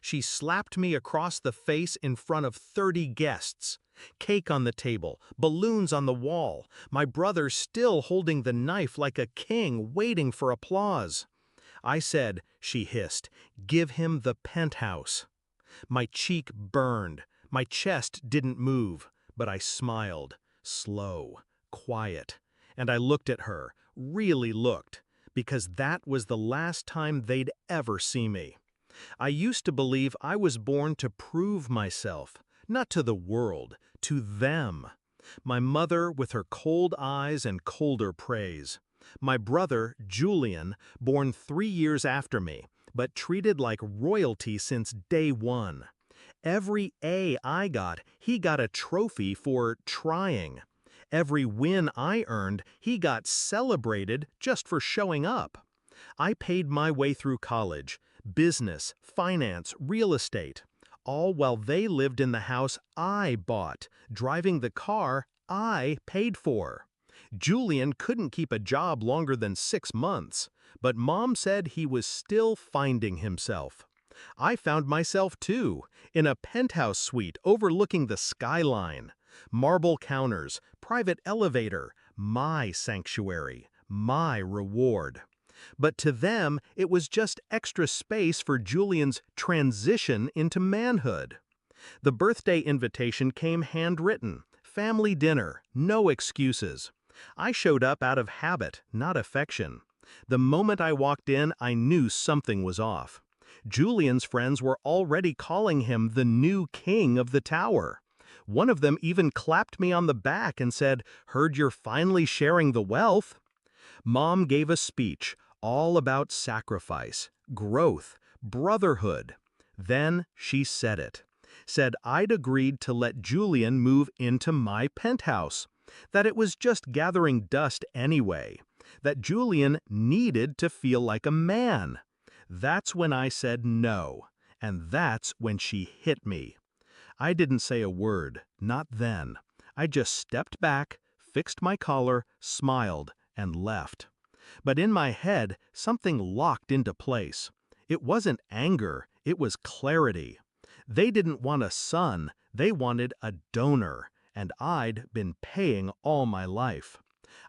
She slapped me across the face in front of 30 guests. Cake on the table, balloons on the wall, my brother still holding the knife like a king waiting for applause. I said, she hissed, "Give him the penthouse." My cheek burned, my chest didn't move, but I smiled, slow, quiet, and I looked at her, really looked, because that was the last time they'd ever see me. I used to believe I was born to prove myself, not to the world, to them. My mother with her cold eyes and colder praise. My brother, Julian, born 3 years after me, but treated like royalty since day one. Every A I got, he got a trophy for trying. Every win I earned, he got celebrated just for showing up. I paid my way through college, business, finance, real estate, all while they lived in the house I bought, driving the car I paid for. Julian couldn't keep a job longer than 6 months, but Mom said he was still finding himself. I found myself too, in a penthouse suite overlooking the skyline. Marble counters, private elevator, my sanctuary, my reward. But to them, it was just extra space for Julian's transition into manhood. The birthday invitation came handwritten, family dinner, no excuses. I showed up out of habit, not affection. The moment I walked in, I knew something was off. Julian's friends were already calling him the new king of the tower. One of them even clapped me on the back and said, "Heard you're finally sharing the wealth." Mom gave a speech, all about sacrifice, growth, brotherhood. Then she said it. Said I'd agreed to let Julian move into my penthouse. That it was just gathering dust anyway. That Julian needed to feel like a man. That's when I said no. And that's when she hit me. I didn't say a word, not then. I just stepped back, fixed my collar, smiled, and left. But in my head, something locked into place. It wasn't anger, it was clarity. They didn't want a son, they wanted a donor, and I'd been paying all my life.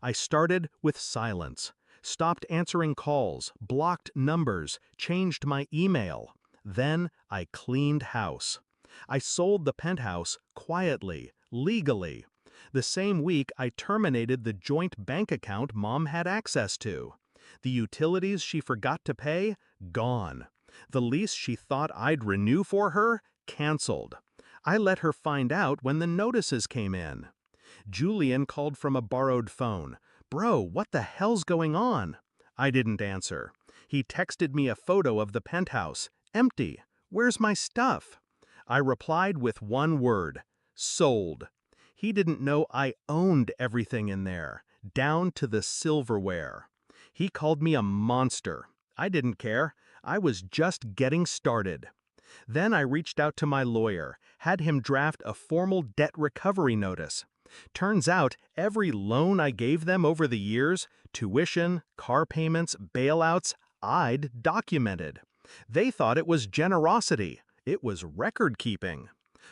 I started with silence, stopped answering calls, blocked numbers, changed my email. Then I cleaned house. I sold the penthouse quietly, legally. The same week, I terminated the joint bank account Mom had access to. The utilities she forgot to pay, gone. The lease she thought I'd renew for her, canceled. I let her find out when the notices came in. Julian called from a borrowed phone. "Bro, what the hell's going on?" I didn't answer. He texted me a photo of the penthouse. Empty. Where's my stuff? I replied with one word. Sold. He didn't know I owned everything in there, down to the silverware. He called me a monster. I didn't care. I was just getting started. Then I reached out to my lawyer, had him draft a formal debt recovery notice. Turns out every loan I gave them over the years, tuition, car payments, bailouts, I'd documented. They thought it was generosity. It was record-keeping.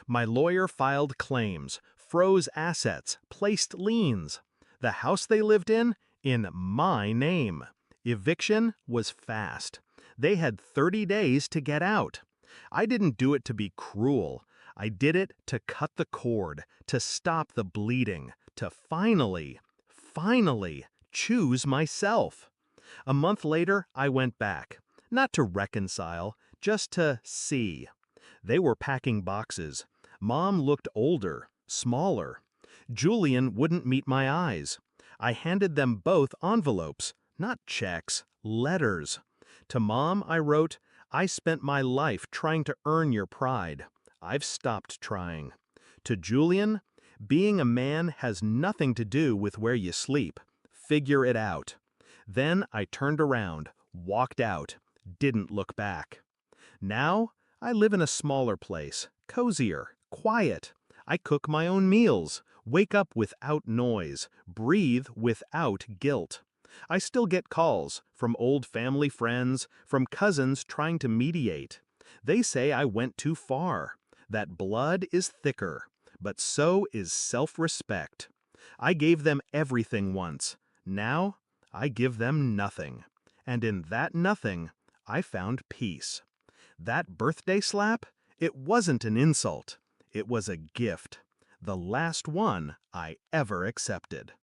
My lawyer filed claims, froze assets, placed liens. The house they lived in my name. Eviction was fast. They had 30 days to get out. I didn't do it to be cruel. I did it to cut the cord, to stop the bleeding, to finally choose myself. A month later, I went back. Not to reconcile, just to see. They were packing boxes. Mom looked older, smaller. Julian wouldn't meet my eyes. I handed them both envelopes, not checks, letters. To Mom, I wrote, "I spent my life trying to earn your pride. I've stopped trying." To Julian, being a man has nothing to do with where you sleep. Figure it out. Then I turned around, walked out, didn't look back. Now, I live in a smaller place, cozier, quiet. I cook my own meals, wake up without noise, breathe without guilt. I still get calls from old family friends, from cousins trying to mediate. They say I went too far, that blood is thicker, but so is self-respect. I gave them everything once. Now I give them nothing. And in that nothing, I found peace. That birthday slap? It wasn't an insult. It was a gift. The last one I ever accepted.